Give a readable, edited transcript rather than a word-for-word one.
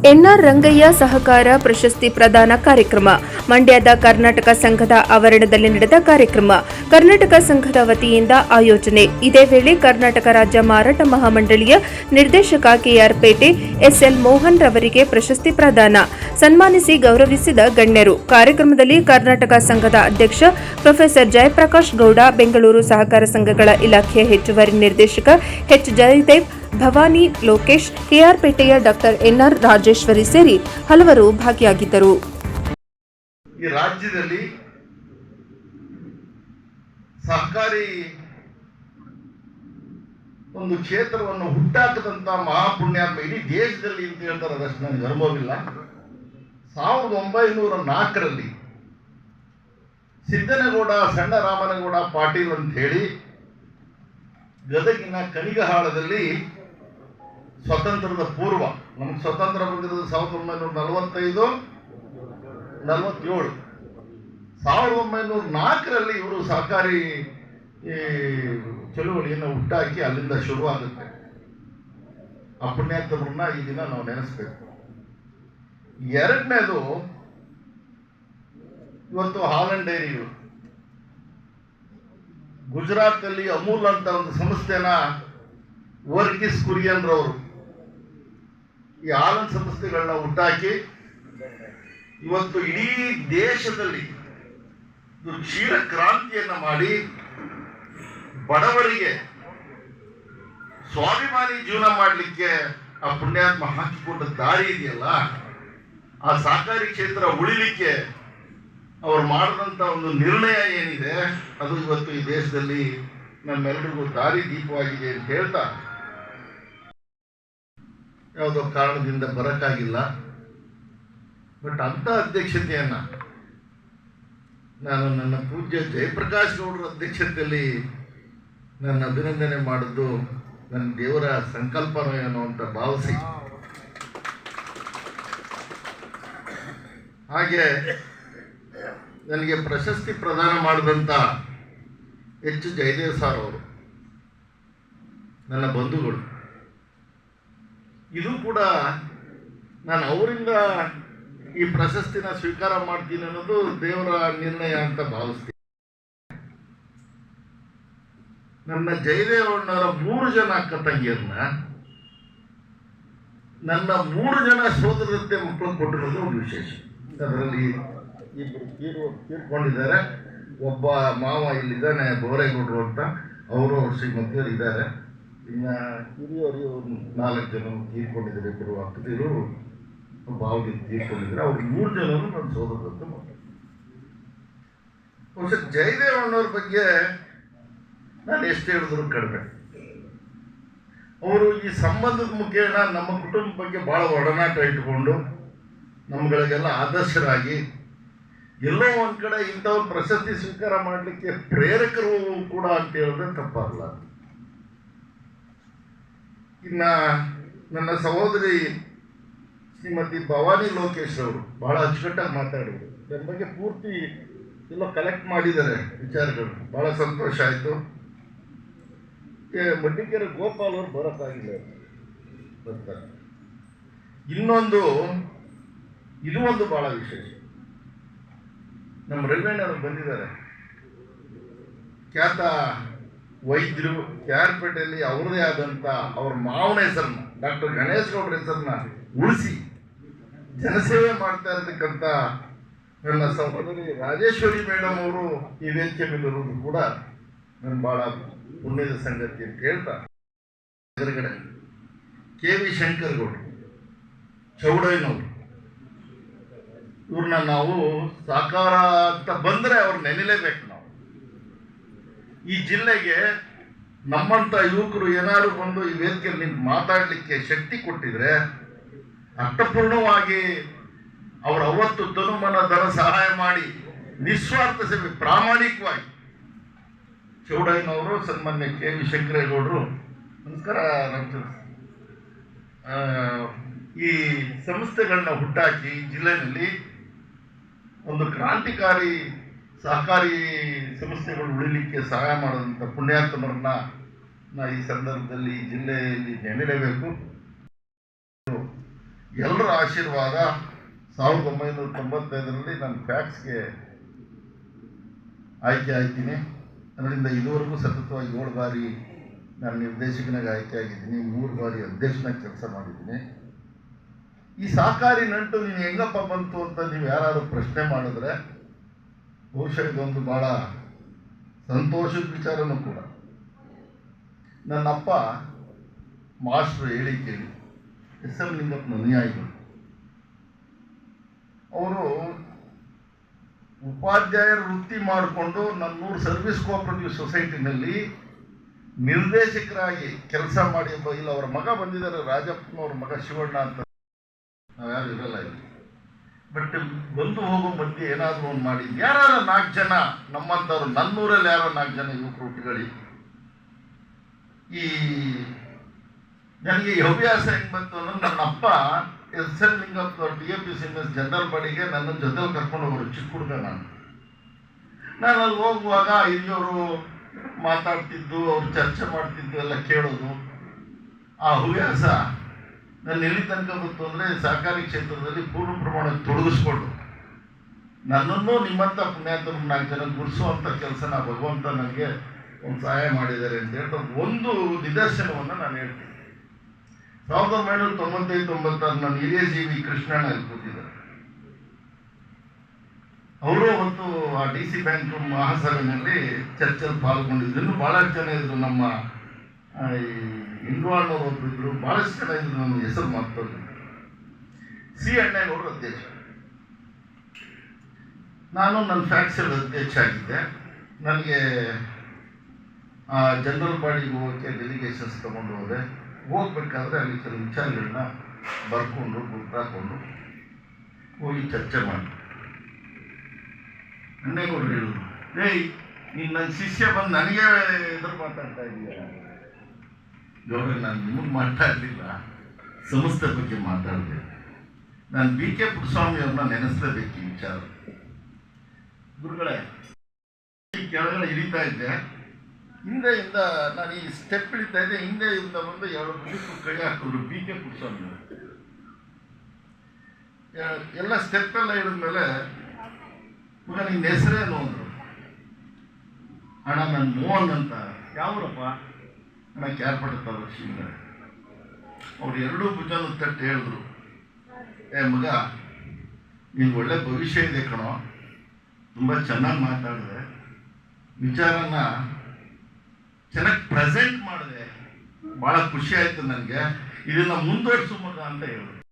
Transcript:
N R Rangayya ಸಹಕಾರ ಪ್ರಶಸ್ತಿ ಪ್ರದಾನ ಕಾರ್ಯಕ್ರಮ ಮಂಡ್ಯದ ಕರ್ನಾಟಕ ಸಂಘದ ಆವರಣದಲ್ಲಿ ನಡೆದ ಕಾರ್ಯಕ್ರಮ ಕರ್ನಾಟಕ ಸಂಘದ ವತಿಯಿಂದ ಆಯೋಜನೆ. ಇದೇ ವೇಳೆ ಕರ್ನಾಟಕ ರಾಜ್ಯ ಮಾರಾಟ ಮಹಾಮಂಡಳಿಯ ನಿರ್ದೇಶಕ ಕೆಆರ್ ಪೇಟೆ ಎಸ್ಎಲ್ ಮೋಹನ್ ರವರಿಗೆ ಪ್ರಶಸ್ತಿ ಪ್ರದಾನ, ಸನ್ಮಾನಿಸಿ ಗೌರವಿಸಿದ ಗಣ್ಯರು. ಕಾರ್ಯಕ್ರಮದಲ್ಲಿ ಕರ್ನಾಟಕ ಸಂಘದ ಅಧ್ಯಕ್ಷ ಪ್ರೊಫೆಸರ್ ಜಯಪ್ರಕಾಶ್ ಗೌಡ, ಬೆಂಗಳೂರು ಸಹಕಾರ ಸಂಘಗಳ ಇಲಾಖೆಯ ಹೆಚ್ಚುವರಿ ನಿರ್ದೇಶಕ ಎಚ್ ಜಯದೇವ್, ಭವಾನಿ ಲೋಕೇಶ್, ಕೆಆರ್ ಪೇಟೆಯ ಡಾಕ್ಟರ್ ಎನ್ಆರ್ ರಾಜೇಶ್ವರಿ ಸೇರಿ ಹಲವರು ಭಾಗಿಯಾಗಿದ್ದರು. ಈ ರಾಜ್ಯದಲ್ಲಿ ಸಹಕಾರಿ ಒಂದು ಕ್ಷೇತ್ರವನ್ನು ಹುಟ್ಟಾಕದಂತ ಮಹಾಪುಣ್ಯಾತ್ಮ ಇಡೀ ದೇಶದಲ್ಲಿ ಅಂತ ಹೇಳ್ತಾರೆ. ಅದಷ್ಟು ನನಗೆ ಅನುಭವವಿಲ್ಲ. 1904ರಲ್ಲಿ ಸಿದ್ದನಗೌಡ ಸಣ್ಣ ರಾಮನಗೌಡ ಪಾಟೀಲ್ ಅಂತ ಹೇಳಿ ಗದಗಿನ ಕಣಿಗಹಾಳದಲ್ಲಿ ಸ್ವಾತಂತ್ರ್ಯದ ಪೂರ್ವ, ನಮ್ಗೆ ಸ್ವತಂತ್ರ ಬಂದಿರೋದು 1945-47, 1904ರಲ್ಲಿ ಇವರು ಸಹಕಾರಿ ಚಳುವಳಿಯನ್ನು ಹುಟ್ಟಾಕಿ ಅಲ್ಲಿಂದ ಶುರುವಾಗುತ್ತೆ. ಆ ಪುಣ್ಯಾತ್ಮರನ್ನ ಈ ದಿನ ನಾವು ನೆನೆಸ್ಬೇಕು. ಎರಡನೇದು, ಇವತ್ತು ಹಾಲಂಡ್ ಡೈರಿಗಳು ಗುಜರಾತ್ ಅಲ್ಲಿ ಅಮೂಲ್ ಅಂತ ಒಂದು ಸಂಸ್ಥೆನ ವರ್ಗೀಸ್ ಕುರಿಯನ್ ರವರು ಈ ಹಾಲನ್ ಸಂಸ್ಥೆಗಳನ್ನ ಹುಟ್ಟಾಕಿ ಇವತ್ತು ಇಡೀ ದೇಶದಲ್ಲಿ ಕ್ಷೀರ ಕ್ರಾಂತಿಯನ್ನ ಮಾಡಿ ಬಡವರಿಗೆ ಸ್ವಾಭಿಮಾನಿ ಜೀವನ ಮಾಡಲಿಕ್ಕೆ ಆ ಪುಣ್ಯಾತ್ಮ ಹಾಕಿಕೊಂಡ ದಾರಿ ಇದೆಯಲ್ಲ, ಆ ಸಹಕಾರಿ ಕ್ಷೇತ್ರ ಉಳಿಲಿಕ್ಕೆ ಅವ್ರು ಮಾಡಿದಂಥ ಒಂದು ನಿರ್ಣಯ ಏನಿದೆ ಅದು ಇವತ್ತು ಈ ದೇಶದಲ್ಲಿ ನಮ್ಮೆಲ್ಲರಿಗೂ ದಾರಿ ದೀಪವಾಗಿದೆ ಅಂತ ಹೇಳ್ತಾ, ಯಾವುದೋ ಕಾರಣದಿಂದ ಬರೋಕ್ಕಾಗಿಲ್ಲ. ಬಟ್ ಅಂಥ ಅಧ್ಯಕ್ಷತೆಯನ್ನು ನಾನು ನನ್ನ ಪೂಜ್ಯ ಜಯಪ್ರಕಾಶ್ ಗೌಡರ ಅಧ್ಯಕ್ಷತೆಯಲ್ಲಿ ನನ್ನ ಅಭಿನಂದನೆ ಮಾಡಿದ್ದು ನನ್ನ ದೇವರ ಸಂಕಲ್ಪನೋ ಏನೋ ಅಂತ ಭಾವಿಸಿ, ಹಾಗೆ ನನಗೆ ಪ್ರಶಸ್ತಿ ಪ್ರದಾನ ಮಾಡಿದಂಥ ಎಚ್ ಜಯದೇವ್ ಸರ್ ಅವರು ನನ್ನ ಬಂಧುಗಳು. ಇದು ಕೂಡ ನಾನು ಅವರಿಂದ ಈ ಪ್ರಶಸ್ತಿನ ಸ್ವೀಕಾರ ಮಾಡ್ತೀನಿ ಅನ್ನೋದು ದೇವರ ನಿರ್ಣಯ ಅಂತ ಭಾವಿಸ್ತೀನಿ. ನನ್ನ ಜಯದೇವಣ್ಣವರ 3 ಜನ ಅಕ್ಕ ತಂಗಿಯರನ್ನ ನನ್ನ 3 ಜನ ಸೋದರತೆ ಮಕ್ಕಳು ಕೊಟ್ಟಿರೋದು ಒಂದು ವಿಶೇಷ. ಅದರಲ್ಲಿ ಇಬ್ಬರು ತೀರ್ಕೊಂಡಿದ್ದಾರೆ. ಒಬ್ಬ ಮಾವ ಇಲ್ಲಿದ್ದಾನೆ, ಬೋರೇಗೌಡರು ಅಂತ, ಅವರು ಶ್ರೀಮತಿಯವರು ಇದ್ದಾರೆ. ಇನ್ನು ಹಿರಿಯವರು 4 ಜನ ತೀರ್ಕೊಂಡಿದ್ದಾರೆ. ಇಬ್ಬರು ಅಕ್ಕದಿರು ಭಾವದಿಂದ ತೀರ್ಕೊಂಡಿದ್ದಾರೆ. ಅವ್ರು 3 ಜನರು ನನ್ನ ಸೋದರದಂತೆ ಮಕ್ಕಳು. ಬಹುಶಃ ಜಯದೇವಣ್ಣವ್ರ ಬಗ್ಗೆ ನಾನು ಎಷ್ಟು ಹೇಳಿದ್ರು ಕಡಿಮೆ. ಅವರು ಈ ಸಂಬಂಧದ ಮುಖೇನ ನಮ್ಮ ಕುಟುಂಬ ಬಗ್ಗೆ ಭಾಳ ಒಡನಾಟ ಇಟ್ಕೊಂಡು ನಮ್ಗಳಿಗೆಲ್ಲ ಆದರ್ಶರಾಗಿ, ಎಲ್ಲೋ ಒಂದು ಕಡೆ ಇಂಥವ್ರು ಪ್ರಶಸ್ತಿ ಸ್ವೀಕಾರ ಮಾಡಲಿಕ್ಕೆ ಪ್ರೇರಕರು ಕೂಡ ಅಂತ ಹೇಳಿದ್ರೆ ತಪ್ಪಾಗಲ್ಲ. ಇನ್ನು ನನ್ನ ಸಹೋದರಿ ಶ್ರೀಮತಿ ಭವಾನಿ ಲೋಕೇಶ್ ಅವರು ಭಾಳ ಅಚ್ಚುಕಟ್ಟಾಗಿ ಮಾತಾಡಿದರು. ನನ್ನ ಬಗ್ಗೆ ಪೂರ್ತಿ ಎಲ್ಲ ಕಲೆಕ್ಟ್ ಮಾಡಿದ್ದಾರೆ ವಿಚಾರಗಳು. ಭಾಳ ಸಂತೋಷ ಆಯಿತು. ಮಡ್ಡಿಕೆರೆ ಗೋಪಾಲ್ ಅವರು ಬರೋಕ್ಕಾಗಿಲ್ಲ, ಬರ್ತಾರೆ. ಇನ್ನೊಂದು, ಇದು ಒಂದು ಭಾಳ ವಿಶೇಷ, ನಮ್ಮ ರವಿಯಣ್ಣವರು ಬಂದಿದ್ದಾರೆ. ಖ್ಯಾತ ವೈದ್ಯರು, ಕ್ಯಾರ್ಪೇಟೆಯಲ್ಲಿ ಅವರದೇ ಆದಂಥ ಅವ್ರ ಮಾವನ ಹೆಸರನ್ನ, ಡಾಕ್ಟರ್ ಗಣೇಶ್ ಗೌಡ್ರ ಹೆಸರನ್ನ ಉಳಿಸಿ ಜನಸೇವೆ ಮಾಡ್ತಾ ಇರತಕ್ಕಂಥ ನನ್ನ ಸಹೋದರಿ ರಾಜೇಶ್ವರಿ ಮೇಡಮ್ ಅವರು ಈ ವೇದಿಕೆ ಮೇಲಿರುವುದು ಕೂಡ ನನ್ನ ಭಾಳ ಪುಣ್ಯದ ಸಂಗತಿ ಅಂತ ಹೇಳ್ತಾ, ಎದುರುಗಡೆ ಕೆ.ವಿ. ಶಂಕರ್ ಗೌಡ್ರು, ಚೌಡಯ್ಯನವರು, ಇವ್ರನ್ನ ನಾವು ಸಾಕಾರ ಅಂತ ಬಂದರೆ ಅವ್ರು ನೆನೆಲೇಬೇಕು. ನಾವು ಈ ಜಿಲ್ಲೆಗೆ ನಮ್ಮಂಥ ಯುವಕರು ಏನಾದ್ರು ಬಂದು ಈ ವೇದಿಕೆಯಲ್ಲಿ ಮಾತಾಡಲಿಕ್ಕೆ ಶಕ್ತಿ ಕೊಟ್ಟಿದ್ರೆ, ಅರ್ಥಪೂರ್ಣವಾಗಿ ಅವರು ಅವತ್ತು ತನುಮನ ಧನ ಸಹಾಯ ಮಾಡಿ ನಿಸ್ವಾರ್ಥ ಸೇವೆ ಪ್ರಾಮಾಣಿಕವಾಗಿ ಚೌಡಯ್ಯನವರು, ಸನ್ಮಾನ್ಯ ಕೆ.ವಿ. ಶಂಕರೇಗೌಡರು, ನಮಸ್ಕಾರ ರಾಮಚಂದ್ರ, ಈ ಸಂಸ್ಥೆಗಳನ್ನ ಹುಟ್ಟಾಕಿ ಜಿಲ್ಲೆಯಲ್ಲಿ ಒಂದು ಕ್ರಾಂತಿಕಾರಿ ಸಹಕಾರಿ ಸಂಸ್ಥೆಗಳು ಉಳಿಲಿಕ್ಕೆ ಸಹಾಯ ಮಾಡೋದಂಥ ಪುಣ್ಯಾತ್ಮರನ್ನ ಈ ಸಂದರ್ಭದಲ್ಲಿ ಜಿಲ್ಲೆಯಲ್ಲಿ ನೆನೆಯಲೇಬೇಕು. ಎಲ್ಲರ ಆಶೀರ್ವಾದ 1995ರಲ್ಲಿ ನಾನು ಫ್ಯಾಕ್ಸ್ಗೆ ಆಯ್ಕೆ ಆಗ್ತೀನಿ. ಅದರಿಂದ ಇದುವರೆಗೂ ಸತತವಾಗಿ 7 ಬಾರಿ ನಾನು ನಿರ್ದೇಶಕನಾಗಿ ಆಯ್ಕೆ ಆಗಿದ್ದೀನಿ, 3 ಬಾರಿ ಅಧ್ಯಕ್ಷನಾಗಿ ಕೆಲಸ ಮಾಡಿದ್ದೀನಿ. ಈ ಸಹಕಾರಿ ನಂಟು ನೀನು ಹೆಂಗಪ್ಪ ಬಂತು ಅಂತ ನೀವು ಯಾರು ಪ್ರಶ್ನೆ ಮಾಡಿದ್ರೆ ಬಹುಶಃ ಇದೊಂದು ಭಾಳ ಸಂತೋಷದ ವಿಚಾರನೂ ಕೂಡ. ನನ್ನಪ್ಪ ಮಾಸ್ಟ್ರು ಹೇಳಿ ಕೇಳಿ SM ಲಿಂಗಪ್ಪನ ಅನುಯಾಯಿಗಳು. ಅವರು ಉಪಾಧ್ಯಾಯರ ವೃತ್ತಿ ಮಾಡಿಕೊಂಡು ನನ್ನೂರು ಸರ್ವಿಸ್ ಕೋಆಪರೇಟಿವ್ ಸೊಸೈಟಿನಲ್ಲಿ ನಿರ್ದೇಶಕರಾಗಿ ಕೆಲಸ ಮಾಡಿ ಇಲ್ಲ ಅವರ ಮಗ ಬಂದಿದ್ದಾರೆ, ರಾಜಪ್ಪನವ್ರ ಮಗ ಶಿವಣ್ಣ ಅಂತ. ನಾವ್ಯಾರು ಇರಲ್ಲ ಇಲ್ಲಿ, ಬಟ್ ಬಂದು ಹೋಗೋ ಮಧ್ಯೆ ಏನಾದರೂ ಒಂದು ಮಾಡಿ ಯಾರು 4 ಜನ ನಮ್ಮಂಥವ್ರು, ನನ್ನೂರಲ್ಲಿ ಯಾರೋ 4 ಜನ ಯುವಕರು ಹುಟ್ಟುಗಳಿ. ಈ ನನಗೆ ಈ ಹವ್ಯಾಸ ಹೆಂಗೆ ಬಂತು ಅಂದ್ರೆ ನನ್ನ ಅಪ್ಪ SM ಲಿಂಗಪ್ಪ DAPCMS ಜನರಲ್ ಬಾಡಿಗೆ ನನ್ನ ಜೊತೆಲಿ ಕರ್ಕೊಂಡು ಹೋಗೋರು. ಚಿಕ್ಕ ಹುಡುಗ ನಾನು ಅಲ್ಲಿ ಹೋಗುವಾಗ ಹಿರಿಯವರು ಮಾತಾಡ್ತಿದ್ದು, ಅವ್ರು ಚರ್ಚೆ ಮಾಡ್ತಿದ್ದು ಎಲ್ಲ ಕೇಳೋದು. ಆ ಹವ್ಯಾಸ ನನ್ನ ಎಲ್ಲಿ ತನಕ ಬಂತು ಅಂದರೆ ಸಹಕಾರಿ ಕ್ಷೇತ್ರದಲ್ಲಿ ಪೂರ್ಣ ಪ್ರಮಾಣಕ್ಕೆ ತೊಡಗಿಸ್ಕೊಂಡು ನನ್ನನ್ನು ನಿಮ್ಮಂಥ ಪುಣ್ಯಾತ್ಮರು 4 ಜನ ಗುಡಿಸುವಂಥ ಕೆಲಸನ ಭಗವಂತ ನನಗೆ ಒಂದು ಸಹಾಯ ಮಾಡಿದ್ದಾರೆ ಅಂತ ಹೇಳ್ತಾ ಒಂದು ನಿದರ್ಶನವನ್ನು ನಾನು ಹೇಳ್ತೀನಿ. 1995-96 ನನ್ನ ಹಿರಿಯ ಜೀವಿ ಕೃಷ್ಣಣ್ಣ ಅಲ್ಲಿ ಕೂತಿದ್ದಾರೆ. ಅವರು ಮತ್ತು ಆ DC ಬ್ಯಾಂಕ್ ಮಹಾಸಭೆಯಲ್ಲಿ ಚರ್ಚೆಯಲ್ಲಿ ಪಾಲ್ಗೊಂಡಿದ್ರು. ಇನ್ನೂ ಭಾಳಷ್ಟು ಜನ ಇದ್ರು, ನಮ್ಮ ಇಂಡ್ವಾಳ್ನವ್ರು ಒಬ್ಬರು ಇದ್ರು, ಭಾಳಷ್ಟು ಜನ ಇದ್ರು. ನನ್ನ ಹೆಸರು ಮಾತಾಡಿದ್ರು. C ಅಣ್ಣೇಗೌಡರು ಅಧ್ಯಕ್ಷ, ನಾನು ನನ್ನ ಫ್ಯಾಕ್ಸಲ್ಲಿ ಅಧ್ಯಕ್ಷ ಆಗಿದ್ದೆ. ನನಗೆ ಜನರಲ್ ಬಾಡಿಗೆ ಹೋಗೋಕ್ಕೆ ಡೆಲಿಗೇಷನ್ಸ್ ತೊಗೊಂಡು ಹೋದೆ. ಹೋಗ್ಬೇಕಾದ್ರೆ ಅಲ್ಲಿ ಕೆಲವು ವಿಚಾರಗಳನ್ನ ಬರ್ಕೊಂಡು ಗುರ್ತಾಕೊಂಡು ಹೋಗಿ ಚರ್ಚೆ ಮಾಡಿ ಅಣ್ಣೇಗೌಡರು ಹೇಳಿದ್ರು, ನೀನು ನನ್ನ ಶಿಷ್ಯ ಬಂದು ನನಗೆ ಎದುರು ಮಾತಾಡ್ತಾ ಇದೀಯ. ಗೌಡ್ರೆ, ನಾನು ನಿಮಗೆ ಮಾತಾಡಲಿಲ್ಲ, ಸಂಸ್ಥೆ ಬಗ್ಗೆ ಮಾತಾಡಿದೆ. ನಾನು BK ಪುಟ್ಟಸ್ವಾಮಿ ಅವ್ರನ್ನ ನೆನೆಸ್ಲೇಬೇಕು ಈ ವಿಚಾರ. ಗುರುಗಳೇ, ಈ ಕೆಳಗಡೆ ಇಳಿತಾ ಇದ್ದೆ, ಹಿಂದೆಯಿಂದ ನಾನು ಈ ಸ್ಟೆಪ್ ಇಳಿತಾ ಇದ್ದೆ, ಹಿಂದೆಯಿಂದ ಬಂದು 2 ನಿಮಿಷಕ್ಕೂ ಕೈ ಹಾಕಿದ್ರು BK ಪುಟ್ಟಸ್ವಾಮಿ. ಎಲ್ಲ ಸ್ಟೆಪ್ ಎಲ್ಲ ಇಳಿದ್ಮೇಲೆ ಮಗ ನಿನ್ನ ಹೆಸರೇನು ಅಂದರು. ಅಣ್ಣ ನಾನು ಮೋಹನ್ ಅಂತ. ಯಾವರಪ್ಪ? ಅಣ್ಣ ಕ್ಯಾರ್ಪಟ್ಟ ತಾಲೂಕು ಶಿವಮೊಗ್ಗ. ಅವ್ರು 2 ಭುಜನೂ ತಟ್ಟು ಹೇಳಿದ್ರು, ಮಗ ನಿನ್ಗೆ ಒಳ್ಳೆ ಭವಿಷ್ಯ ಇದೆ ಕಣೋ, ತುಂಬ ಚೆನ್ನಾಗಿ ಮಾತಾಡಿದೆ, ವಿಚಾರನ ಚೆನ್ನಾಗಿ ಪ್ರೆಸೆಂಟ್ ಮಾಡಿದೆ, ಭಾಳ ಖುಷಿ ಆಯಿತು ನನಗೆ, ಇದನ್ನು ಮುಂದುವರಿಸು ಮಗ ಅಂತ ಹೇಳಿದ್ರು.